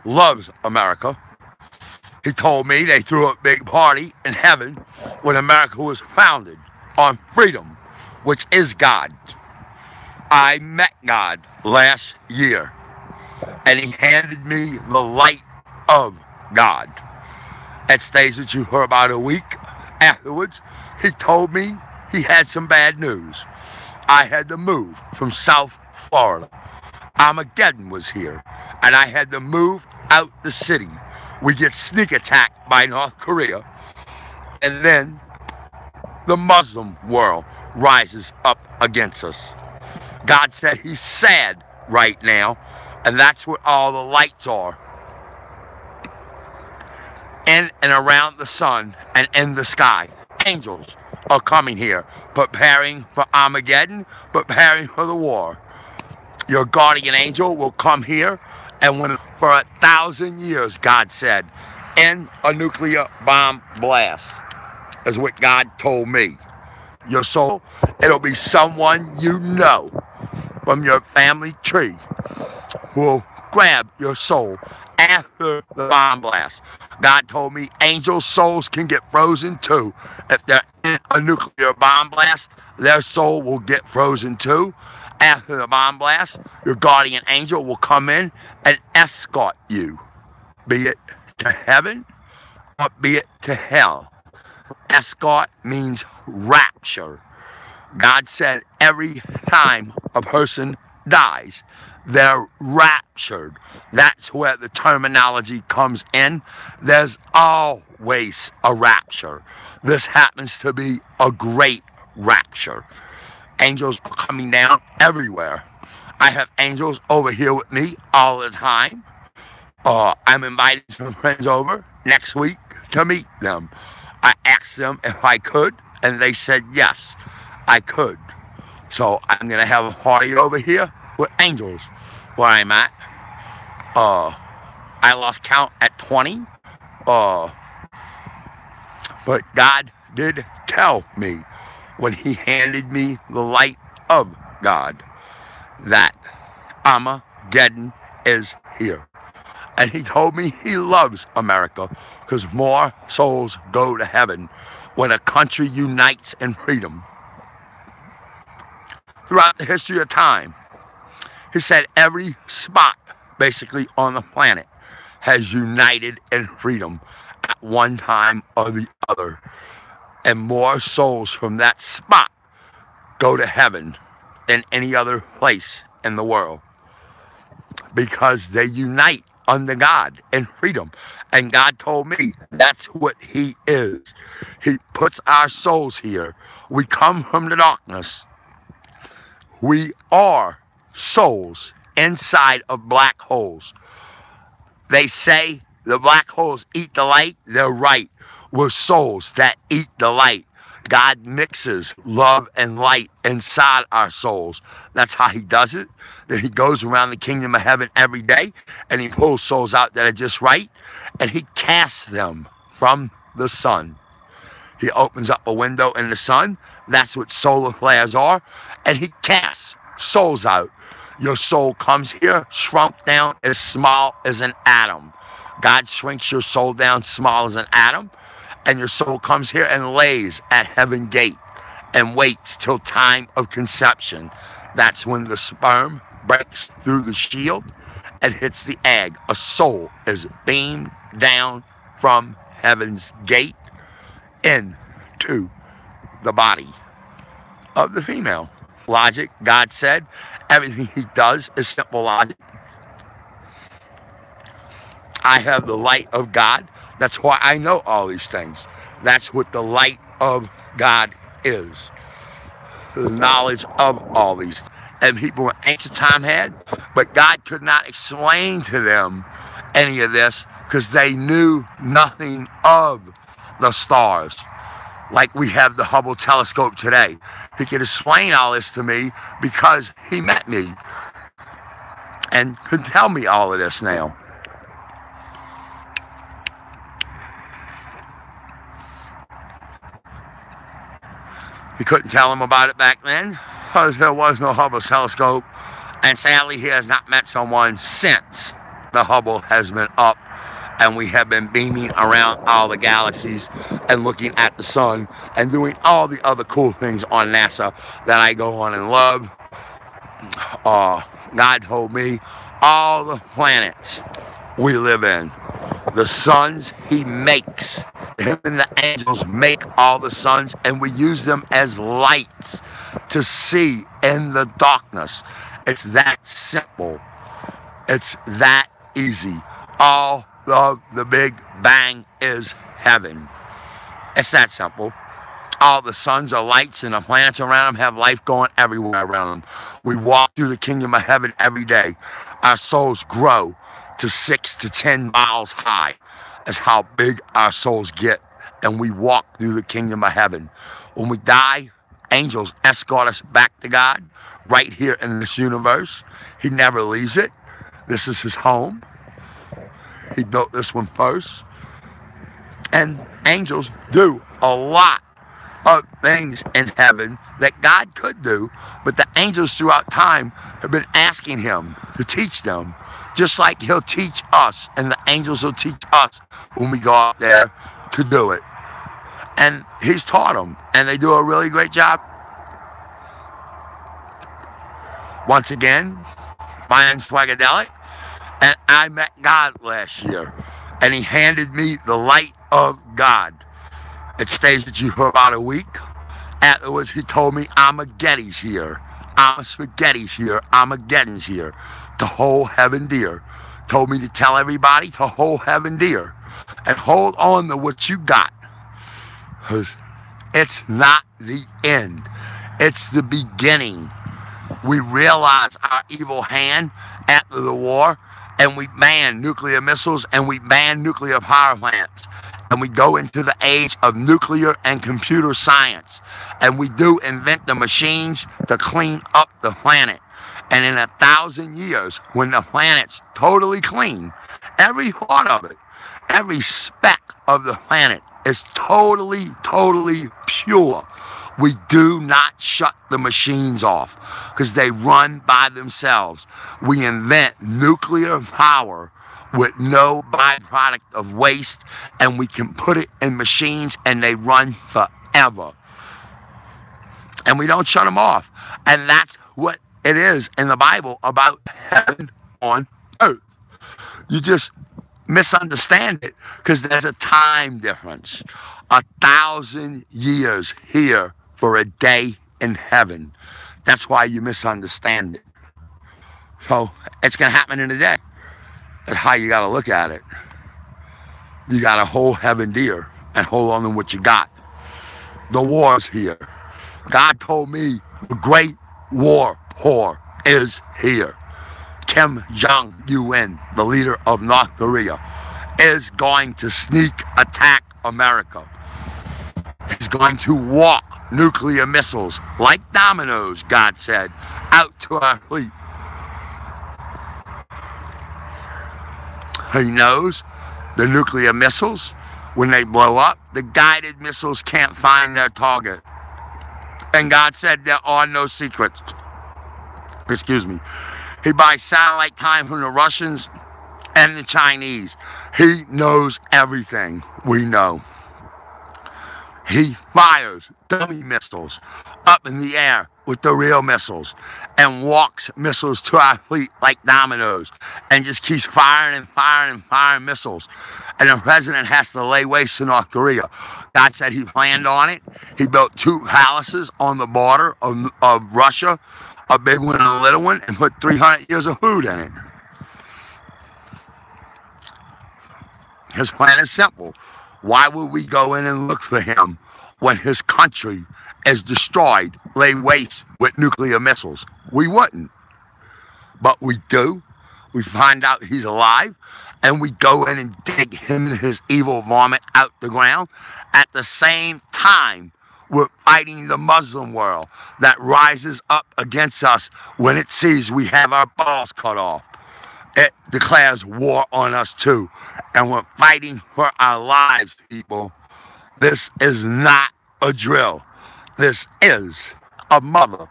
loves America. He told me they threw a big party in heaven when America was founded on freedom, which is God. I met God last year, and he handed me the light of God. It stays with you for about a week. Afterwards, he told me he had some bad news. I had to move from South Florida. Armageddon was here, and I had to move out the city. We get sneak attacked by North Korea, and then the Muslim world rises up against us. God said he's sad right now, and that's what all the lights are. In and around the sun and in the sky. Angels are coming here, preparing for Armageddon, preparing for the war. Your guardian angel will come here, and when for 1,000 years, God said, end a nuclear bomb blast, is what God told me. Your soul, it'll be someone you know from your family tree will grab your soul after the bomb blast. God told me angel souls can get frozen too. If they're in a nuclear bomb blast, their soul will get frozen too. After the bomb blast, your guardian angel will come in and escort you, be it to heaven or be it to hell. Escort means rapture. God said every time a person dies, they're raptured. That's where the terminology comes in. There's always a rapture. This happens to be a great rapture. Angels are coming down everywhere. I have angels over here with me all the time. I'm inviting some friends over next week to meet them. I asked them if I could, and they said yes, I could. So I'm going to have a party over here with angels where I'm at. I lost count at 20. But God did tell me when he handed me the light of God that Armageddon is here. And he told me he loves America because more souls go to heaven when a country unites in freedom. Throughout the history of time, he said every spot basically on the planet has united in freedom at one time or the other. And more souls from that spot go to heaven than any other place in the world because they unite under God in freedom. And God told me that's what he is. He puts our souls here. We come from the darkness. We are souls inside of black holes. They say the black holes eat the light. They're right. We're souls that eat the light. God mixes love and light inside our souls. That's how he does it. Then he goes around the kingdom of heaven every day and he pulls souls out that are just right and he casts them from the sun. He opens up a window in the sun. That's what solar flares are. And he casts souls out. Your soul comes here, shrunk down as small as an atom. God shrinks your soul down small as an atom. And your soul comes here and lays at heaven gate and waits till time of conception. That's when the sperm breaks through the shield and hits the egg. A soul is beamed down from heaven's gate into the body of the female. Logic, God said, everything he does is simple logic. I have the light of God. That's why I know all these things. That's what the light of God is. The knowledge of all these things. And people in ancient time had, but God could not explain to them any of this because they knew nothing of the stars. Like we have the Hubble telescope today. He could explain all this to me because he met me and could tell me all of this now. He couldn't tell him about it back then because there was no Hubble telescope, and sadly he has not met someone since the Hubble has been up, and we have been beaming around all the galaxies and looking at the sun and doing all the other cool things on NASA that I go on and love. God told me all the planets we live in, the suns he makes, him and the angels make all the suns, and we use them as lights to see in the darkness. It's that simple. It's that easy. All of the Big Bang is heaven. It's that simple. All the suns are lights, and the planets around them have life going everywhere around them. We walk through the kingdom of heaven every day. Our souls grow to 6 to 10 miles high. That's how big our souls get, and we walk through the kingdom of heaven. When we die, angels escort us back to God right here in this universe. He never leaves it. This is his home. He built this one first. And angels do a lot of things in heaven that God could do, but the angels throughout time have been asking him to teach them, just like he'll teach us, and the angels will teach us when we go out there to do it. And he's taught them, and they do a really great job. Once again, my name's Swagadelic, and I met God last year, and he handed me the light of God. It stays with you for about a week. Afterwards, he told me Armageddon's here. Spaghetti's here. Armageddon's here. To hold heaven dear. Told me to tell everybody to hold heaven dear. And hold on to what you got. Because it's not the end. It's the beginning. We realize our evil hand after the war, and we ban nuclear missiles, and we ban nuclear power plants. And we go into the age of nuclear and computer science. And we do invent the machines to clean up the planet. And in 1,000 years, when the planet's totally clean, every part of it, every speck of the planet is totally, totally pure. We do not shut the machines off because they run by themselves. We invent nuclear power with no byproduct of waste, and we can put it in machines and they run forever. And we don't shut them off. And that's what it is in the Bible about heaven on earth. You just misunderstand it because there's a time difference. 1,000 years here for a day in heaven. That's why you misunderstand it. So it's going to happen in a day. That's how you got to look at it. You got to hold heaven dear and hold on to what you got. The war's here. God told me the great war whore is here. Kim Jong-un, the leader of North Korea, is going to sneak attack America. He's going to walk nuclear missiles like dominoes, God said, out to our fleet. He knows the nuclear missiles, when they blow up, the guided missiles can't find their target. And God said there are no secrets. Excuse me. He buys satellite time from the Russians and the Chinese. He knows everything we know. He fires dummy missiles up in the air with the real missiles and walks missiles to our fleet like dominoes and just keeps firing and firing and firing missiles. And the president has to lay waste to North Korea. God said he planned on it. He built 2 palaces on the border of Russia, a big one and a little one, and put 300 years of food in it. His plan is simple. Why would we go in and look for him when his country is destroyed, lay waste with nuclear missiles? We wouldn't. But we do. We find out he's alive, and we go in and dig him and his evil vomit out the ground. At the same time, we're fighting the Muslim world that rises up against us when it sees we have our balls cut off. It declares war on us too. And we're fighting for our lives, people. This is not a drill. This is a mother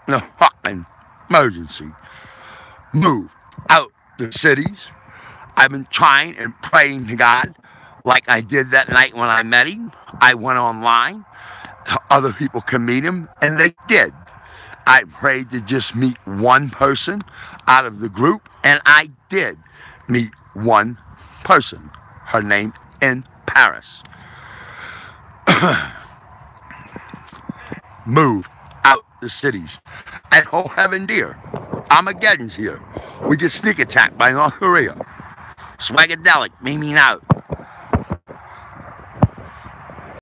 in a fucking emergency. Move out the cities. I've been trying and praying to God like I did that night when I met him. I went online. Other people can meet him, and they did. I prayed to just meet one person out of the group, and I did meet one person. Her name in Paris. Moved out the cities. And oh heaven dear, Armageddon's here. We get sneak attacked by North Korea. Swagadelic, meaning out.